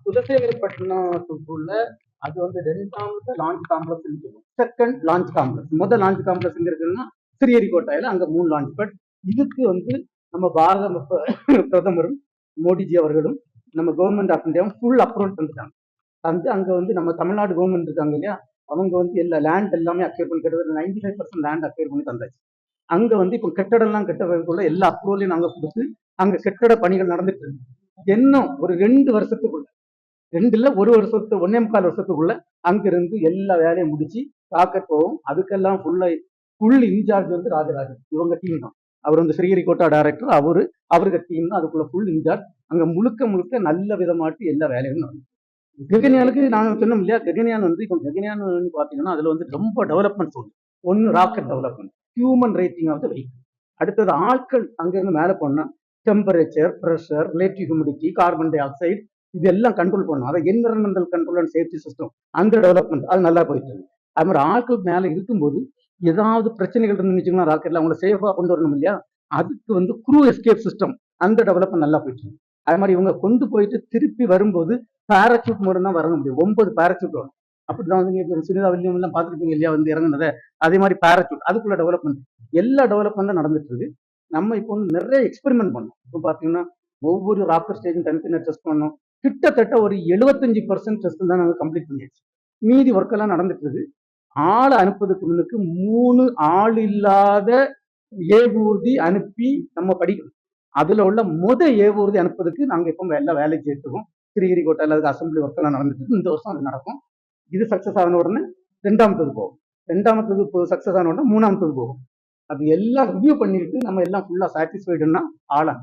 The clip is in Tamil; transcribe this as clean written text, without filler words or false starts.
குலசேகரப்பட்டினத்துக்குள்ள அது வந்து 2வது லான்ச் காம்ப்ளெக்ஸ் இருக்கும். Second launch complex. முதல் லான்ச் காம்ப்ளெக்ஸ் எங்க இருக்குன்னா ஸ்ரீஹரிகோட்டாயில, அங்க 3 லான்ச். பட் இதுக்கு வந்து நம்ம பாரத பிரதமரும் மோடிஜி அவர்களும் நம்ம கவர்மெண்ட் ஆஃப் இந்தியாவும் ஃபுல் அப்ரூவல் தந்துட்டாங்க. வந்து அங்க வந்து நம்ம தமிழ்நாடு கவர்மெண்ட் இருக்காங்க இல்லையா, அவங்க வந்து எல்லா லேண்ட் எல்லாமே அக்யூர் பண்ணி கிட்டத்தட்ட 95% லேண்ட் அக்யூர் பண்ணி தந்தாச்சு. அங்க வந்து இப்போ கட்டடம்லாம் கட்டக்குள்ள எல்லா அப்ரூவலையும் நாங்க கொடுத்து அங்க கட்டட பணிகள் நடந்துட்டு இருக்கு. இன்னும் ஒரு 2 வருஷத்துக்குள்ள, 2 இல்ல 1 வருஷத்து 1.25 வருஷத்துக்குள்ள அங்கிருந்து எல்லா வேலையும் முடிச்சு ராக்கெட் போகும். அதுக்கெல்லாம் ஃபுல் இன்சார்ஜ் வந்து ராஜராஜன், இவங்க டீம் தான். அவர் வந்து ஸ்ரீஹரிகோட்டா டைரக்டர், அவருக்கு டீம் தான் அதுக்குள்ள ஃபுல் இன்சார்ஜ். அங்க முழுக்க நல்ல விதமாட்டு எல்லா வேலையும் நடக்கும். ககன்யானுக்கு நாங்க சொன்னோம் இல்லையா, ககன்யான் வந்து இப்போ ககன்யான் பாத்தீங்கன்னா அதுல வந்து ரொம்ப டெவலப்மெண்ட் சொல்லு. ஒன்னு rocket development, human rating of the vehicle. அடுத்தது ஆட்கள் அங்கிருந்து மேல போனா temperature, pressure, relative humidity, carbon dioxide, இதெல்லாம் கண்ட்ரோல் பண்ணும். அதை environmental control and safety system, அந்த டெவலப்மெண்ட் அது நல்லா போயிட்டு இருக்கு. அது மாதிரி ஆட்கள் மேல இருக்கும்போது ஏதாவது பிரச்சனைகள் இருந்துச்சுன்னா ராக்கெட்ல அவங்களை சேஃபா கொண்டு வரணும் இல்லையா, அதுக்கு வந்து க்ரூ எஸ்கேப் சிஸ்டம், அந்த டெவலப்மெண்ட் நல்லா போயிட்டு இருக்கு. அது மாதிரி இவங்க கொண்டு போயிட்டு திருப்பி வரும்போது பேராசூட் மூலம் தான் வர முடியும். 9 பேராசூட் வரும். அப்படிதான் வந்து சுனிதா வில்லியம் எல்லாம் பார்த்துருப்பீங்க இல்லையா, வந்து இறங்குனதை. அதே மாதிரி பேராசூட், அதுக்குள்ள டெவலப்மெண்ட், எல்லா டெவலப்மெண்ட்டும் நடந்துட்டு இருக்கு. நம்ம இப்போ வந்து நிறைய எக்ஸ்பெரிமெண்ட் பண்ணோம். இப்போ பார்த்தீங்கன்னா ஒவ்வொரு ராக்கெட் ஸ்டேஜும் தனித்தனியாக டெஸ்ட் பண்ணோம். கிட்டத்தட்ட ஒரு 75% டெஸ்ட் தான் நாங்கள் கம்ப்ளீட் பண்ணியாச்சு. மீதி ஒர்க் எல்லாம் நடந்துட்டு இருக்கு. ஆளை அனுப்புறதுக்கு முன்னுக்கு 3 ஆள் இல்லாத ஏவூர்தி அனுப்பி நம்ம படிக்கணும். அதுல உள்ள ஏவூர்தி அனுப்புறதுக்கு நாங்க இப்போ எல்லா வேலைக்கு சேர்த்துக்கோம். ஸ்ரீஹரிகோட்டால அதுக்கு அசம்பிளி ஒர்க் எல்லாம் நடந்துட்டு இருக்கு. இந்த வருஷம் அது நடக்கும். இது சக்சஸ் ஆன உடனே 2ஆமத்துக்கு போகும். 2ஆமத்துக்கு சக்சஸ் ஆன உடனே 3ஆமத்துக்கு போகும். அது எல்லாம் ரிவ்யூ பண்ணிட்டு நம்ம எல்லாம் ஃபுல்லா சாட்டிஸ்ஃபைடுன்னா ஆளா